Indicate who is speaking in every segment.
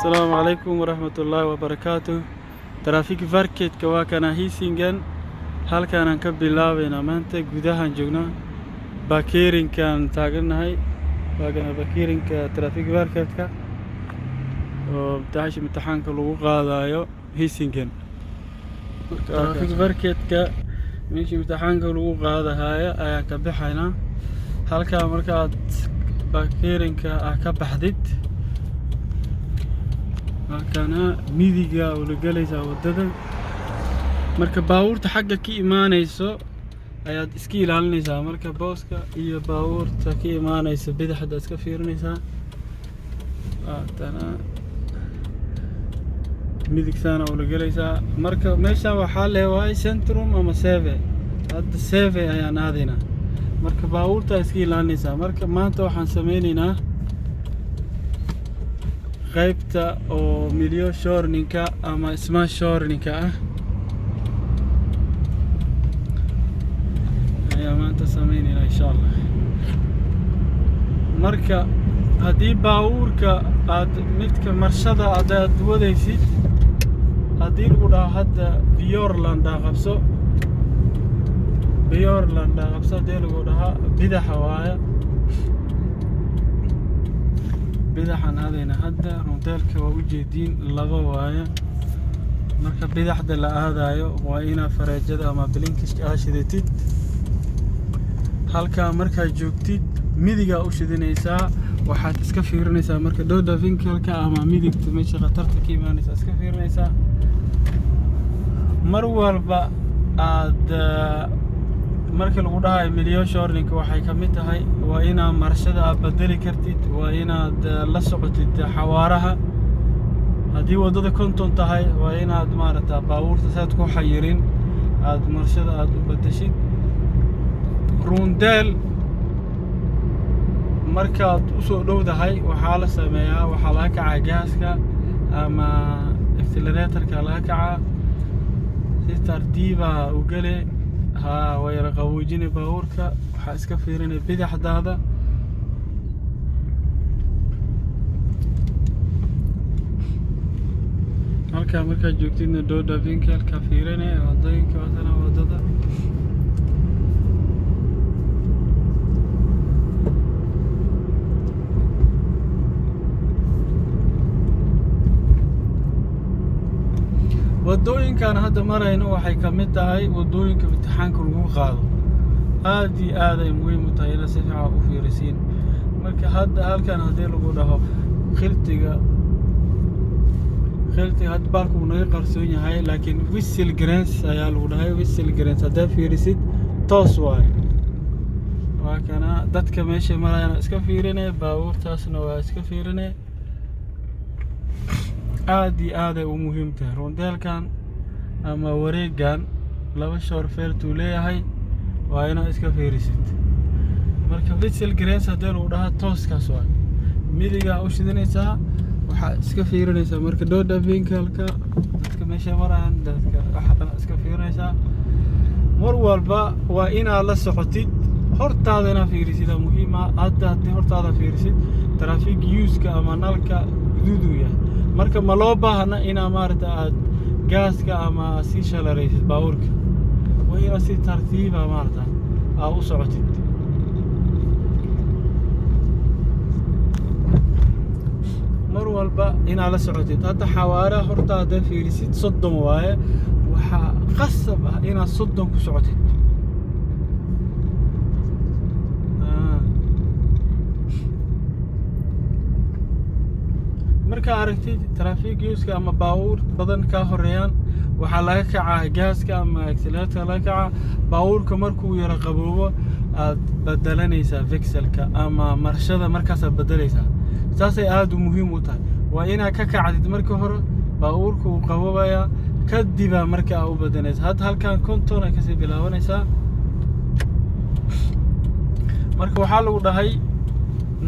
Speaker 1: السلام عليكم ورحمة الله وبركاته. ترافيك فاركيت كواكنا هيسينجن هل كان نكبي لاوينا مانتا قداهن جونا باكيرين كان تاقلنا هاي واقنا باكيرين كترافيك فاركيت كا وبتاعش امتحان كاللغو قادايو هيسينجن ترافيك فاركيت كا ميشي امتحان كاللغو قادا هاي ايان كبحينا هل كان مركات باكيرين كبحديد كان ميديجا ولقليسا وددا marka baabuurta xagga ka imaanayso ayaad iska ilaalinaysaa marka booska iyo baabuurta ka imaanaysa bidixda iska fiirinaysaa tana midigtana oo la galaysaa marka meesha waxa leeyahay centrum ama save hadda save ayaan aadayna marka baabuurta iska ilaalinaysaa marka maanta waxaan sameynaynaa qaybta oo milyo shorninka ama smash shorninka ah ayaa maanta sameynayna insha Allah marka hadii baabuurka aad midka marshada aad wadaysid hadii lagu dhaho hadda Bjorland qabso hadii lagu dhaho bidaxa waaya bidaxan aadayna hadda runteelka waa u jeedin laba waaya marka bidaxda la aadayo waa ina fareejada ama blinkiska aashidatid halka marka joogtid midiga u shidinaysaa waxaad iska fiirinaysaa marka dooda vinkelka ama midigta meesha khatarta ka imaanaysa iska fiirinaysaa mar walba aad marka lagu dhahayo milyo shorninka waxay ka mid tahay waa ina marshada aad bedeli kartid waa inaad la socotid xawaaraha hadii wadada konton tahay waa inaad maarata baabuurta saad ku xayirin aad marshada aad u bedeshid rundel markaad u soo dhowdahay waxa la sameeyaa waxa la kaca gaaska ama acceleratorka la kaca si tartiiba u gale way raqawjini baabuurka waxa iska fiirinay bidaxdaada halka marka joogtidna dooda vinkelka fiirinay wadooyinka wadada wadooyinkan hadda marayna waxay ka mid tahay wadooyinka imtixaanka lagu qaado aad iyo aad ay muhiim u tahay in si fiican u fiirisiin marka hadda halkan hadii lagu dhaho khiltiga had baalku naga qarsoon yahay laakiin whistle grants ayaa lagu dhahay whistle grants hadda fiirisid toos waa kana dadka meesha marayna iska fiirinay baabuurtaasna waa iska fiirinay aad iyo aad ay u muhiim tahay rundeelkan ama wareegan laba shoorfeertu leeyahay waa inaad iska fiirisid marka whistle grants hadii lagu dhaho tooskaas waa midiga u shidinaysaa waxa iska fiirinaysaa marka dooda vinkelka dadka meesha marayaan dadka waxa iska fiirinaysaa mar walba waa inaad la socotid hortaadana fiirisid muhiim ah hadda hortaada fiirisid traffic use-ka ama nalka guduuduya marka ma loo baahna ina maarta aad gaaska ama si shalaraysid baabuurka waa ina si tartiiba maarta aad u socotid mar walba ina la socotid hadda xawaaraha hortaada fiirisid 30 waaye waxa qasab ah ina 30 ku socotid marka aragtid traffic use-ka ama baabuur badan ka horeeyaan waxa laga kacaa gaaska ama accelerator laga kacaa baabuurka markuu yara qaboobo aad bedelanaysaa vexelka ama marshada markaas aad bedelaysaa taasay aad muhiim u tahay waa inaad ka kacdid marka hore baabuurku uu qaboobaya kadib marka aad u bedelaysaa hadda halkan konton ay ka sii bilaabanaysaa marka waxa lagu dhahay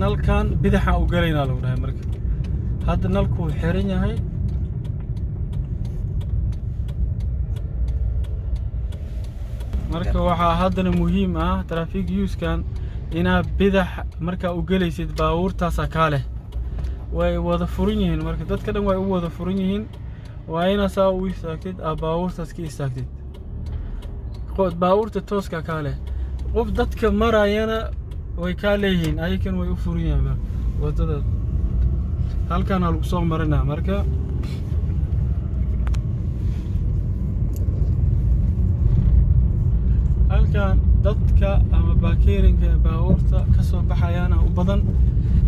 Speaker 1: nalkan bidaxa u galayna lagu dhahay marka hadda nalku xiran yahay marka waxa hadana muhiim ah traffic use-kan ina bidax marka u galaysid baabuurtaas ka leh way wada furan yihiin marka dadka dhan way u wada furan yihiin waa inaad saa u istaagtid baabuurtaas ka istaagtid baabuurta tooska ka leh qof dadka marayana way ka leeyihiin ayakan way u furan yihiin wadada halkan lagu soo marinaa marka halkan dadka ama baakeerinka baabuurta ka soo baxayaan u badan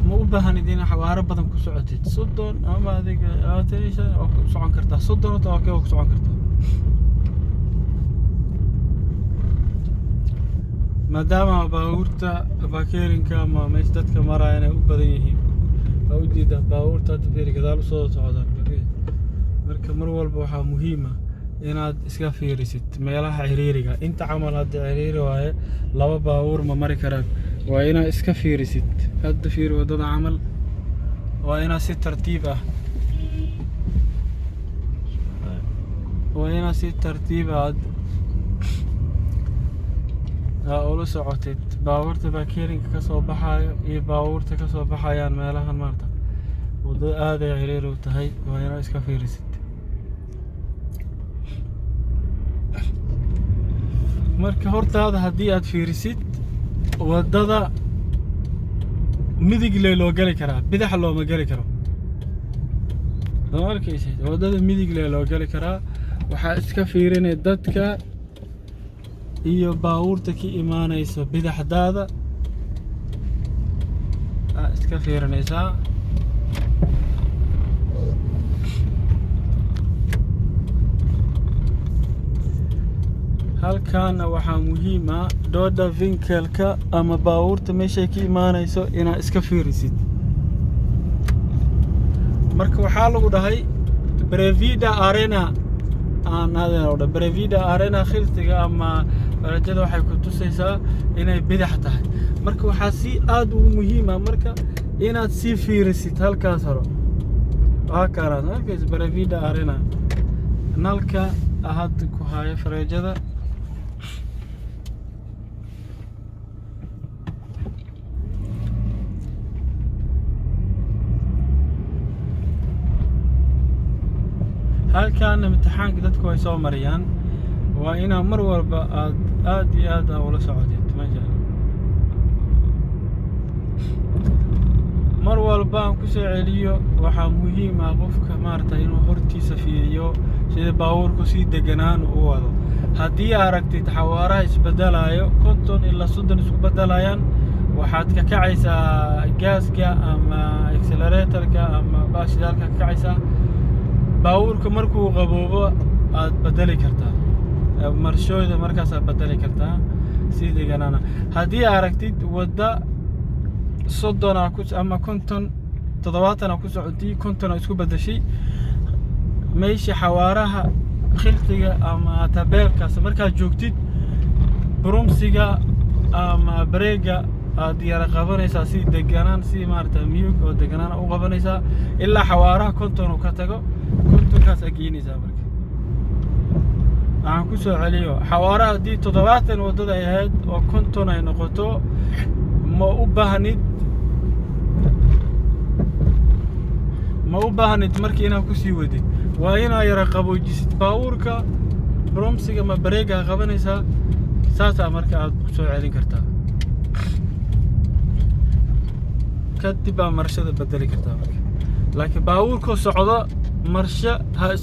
Speaker 1: ma u baahanid in xawaaro badan ku socotid 30 ama adiga 25 oo ku socon kartaa 30 oo ku socon kartaa maadaama baabuurta baakeerinka ama meesha dadka marayaan u badan yihiin oo diida baabuurta dadka gadaal soo socdaan marka mar walba waxa muhiim ah inaad iska fiirisid meelaha xiriiriga inta camal hadda xiriiri waaye laba baabuur ma mari karaan waa inaad iska fiirisid hadda fiir wadada camal waa inaad si tartiib ah ula socotid baabuurta baakeerinka ka soo baxayo iyo baabuurta ka soo baxayaan meelahan maanta wadada aad ay xiriir u tahay waa inaad iska fiirisid marka hortaada haddii aad fiirisid wadada midig loo gali karaa bidix looma gali karo markaysid wadada midig loo gali karaa waxaa iska fiirinay dadka iyo baabuurta ka imaanayso bidixdaada iska fiirinaysaa halkan waxaa muhiim ah dooda vinkelka ama baabuurta meesha ka imaanayso inaad iska fiirisid marka waxaa lagu dhahay Brevida Arena khiltiga ama rajada waxay ku tusaysaa inay bidix tahay marka waxaa si aad u muhiim ah marka inaad si fiirisid halkaas hore waa karaan halkaas Brevida Arena nalka ahad ku haya farajada halkan imtixaanka dadku way soo mariyaan waa ina mar walba aad iyo aad ula socodid meesha mar walba aan ku soo celiyo waxa muhiim ah qofka maarta inuu hortiisa fiiriyo sida baabuurku si deganaan u wado haddii aragtid xawaaraha isbedelayo 50 ilaa 30 isku bedelayaan waxaad ka kacaysaa gaaska ama acceleratorka ama baashidalka ka kacaysaa baabuurka markuu qaboobo aad bedeli kartaa marshooyda markaas aad bedeli kartaa si deganaan haddii aragtid wada 30 ama 50 70 ku socotay 50 isku bedeshay meesha xawaaraha khiltiga ama tabeelkaas markaa joogtid bromsiga ama breega aad yara qabanaysaa si deganaan si maarta miyug oo deganaan u qabanaysaa ilaa xawaaraha 50 ka tago 50 kaas ageynaysaa marka aan ku soo celiyo xawaaraha hadii 70 wadada ay ahayd oo 50 ay noqoto ma u baahnid markii inaad ku sii wadid waa inaad yara qaboojisid baabuurka bromsiga ma breega qabanaysaa saasa marka aad ku soo celin kartaa kadib marshada bedeli kartaa marka laakiin baabuurka socdo marsha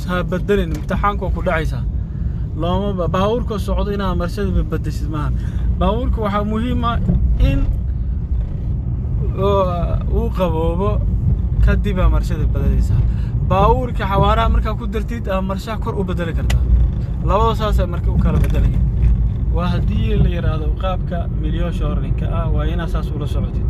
Speaker 1: ha bedelin imtixaanku ku dhacaysaa looma baabuurka socdo inaad marshada bedeshid maahan baabuurka waxa muhiim ah in uu qaboobo kadib marshada bedelaysaa baabuurka xawaaraha markaa ku dartid marshaha kor u bedeli kartaa labada saas marka u kala bedelayaan waa hadii la yiraahdo qaabka milyo shorninka waa inaad saas ula socotid